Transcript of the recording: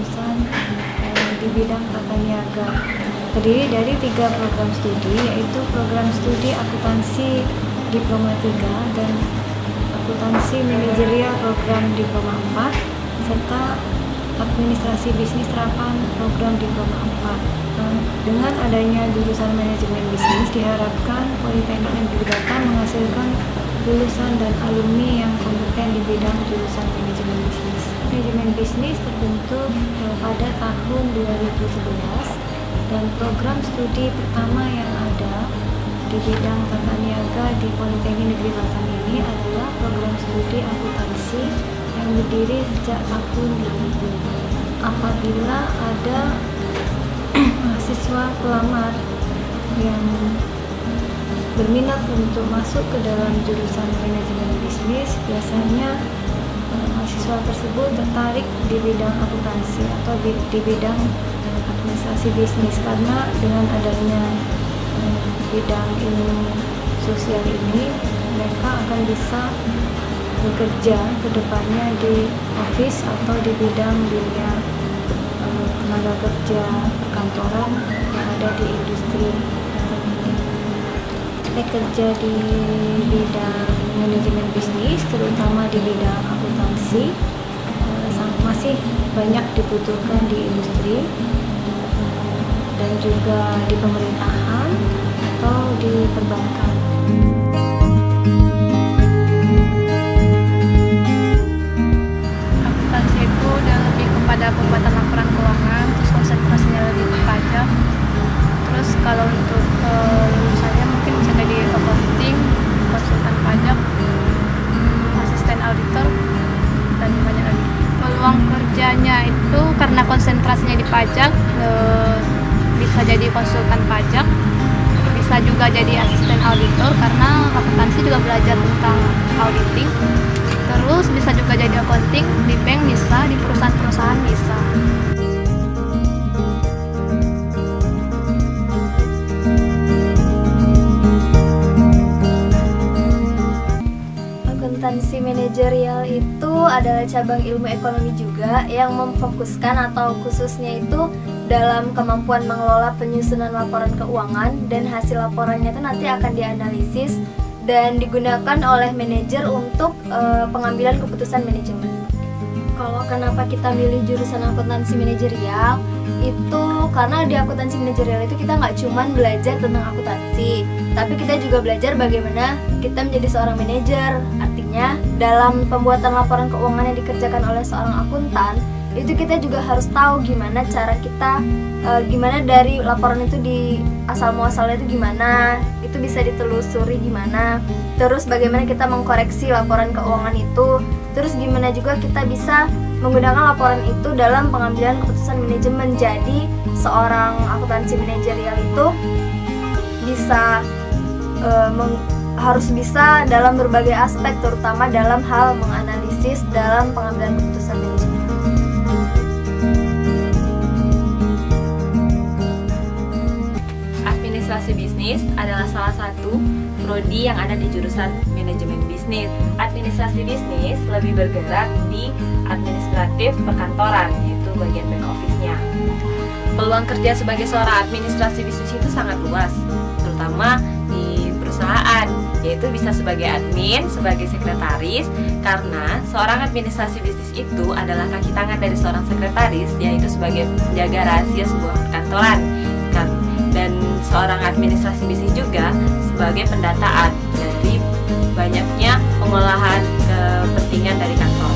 jurusan di bidang tata niaga. Terdiri dari 3 program studi, yaitu program studi akuntansi diploma 3 dan akuntansi manajerial program diploma 4 serta administrasi bisnis terapan program diploma 4. Dengan adanya jurusan manajemen bisnis, diharapkan Politeknik Negeri Batam menghasilkan lulusan dan alumni yang kompeten di bidang jurusan manajemen bisnis. Manajemen bisnis terbentuk pada tahun 2011 dan program studi pertama yang ada di bidang tata niaga di Politeknik Negeri Batam ini adalah program studi akuntansi yang berdiri sejak tahun 2000. Apabila ada mahasiswa pelamar yang berminat untuk masuk ke dalam jurusan manajemen bisnis, biasanya mahasiswa tersebut tertarik di bidang akuntansi atau di bidang administrasi bisnis, karena dengan adanya bidang ilmu sosial ini mereka akan bisa bekerja ke depannya di office atau di bidang dunia tenaga kerja perkantoran yang ada di industri. Aspek kerja di bidang manajemen bisnis, terutama di bidang akuntansi, masih banyak dibutuhkan di industri dan juga di pemerintahan atau di perbankan. Akuntansi itu udah lebih kepada pembuatan laporan keuangan, terus konsentrasinya lebih ke pajak. Terus kalau untuk lulusannya mungkin bisa jadi accounting, konsultan pajak, asisten auditor, dan banyak lagi. Peluang kerjanya itu karena konsentrasinya di pajak, bisa jadi konsultan pajak, bisa juga jadi asisten auditor karena akuntansi juga belajar tentang auditing. Terus bisa juga jadi accounting di bank, bisa di perusahaan-perusahaan bisa. Akuntansi manajerial itu adalah cabang ilmu ekonomi juga yang memfokuskan atau khususnya itu dalam kemampuan mengelola penyusunan laporan keuangan, dan hasil laporannya itu nanti akan dianalisis dan digunakan oleh manajer untuk pengambilan keputusan manajemen. Kalau kenapa kita milih jurusan akuntansi manajerial, itu karena di akuntansi manajerial itu kita nggak cuma belajar tentang akuntansi, tapi kita juga belajar bagaimana kita menjadi seorang manajer. Artinya dalam pembuatan laporan keuangan yang dikerjakan oleh seorang akuntan, itu kita juga harus tahu gimana cara kita, gimana dari laporan itu di asal muasalnya itu gimana, itu bisa ditelusuri gimana, terus bagaimana kita mengkoreksi laporan keuangan itu, terus gimana juga kita bisa menggunakan laporan itu dalam pengambilan keputusan manajemen. Jadi seorang akuntansi manajerial itu bisa harus bisa dalam berbagai aspek, terutama dalam hal menganalisis dalam pengambilan keputusan manajemen. Administrasi bisnis adalah salah satu prodi yang ada di jurusan manajemen bisnis. Administrasi bisnis lebih bergerak di administratif perkantoran, yaitu bagian back office-nya. Peluang kerja sebagai seorang administrasi bisnis itu sangat luas, terutama di perusahaan, yaitu bisa sebagai admin, sebagai sekretaris, karena seorang administrasi bisnis itu adalah kaki tangan dari seorang sekretaris, yaitu sebagai penjaga rahasia sebuah perkantoran. Dan seorang administrasi bisnis juga sebagai pendataan dari banyaknya pengolahan kepentingan dari kantor.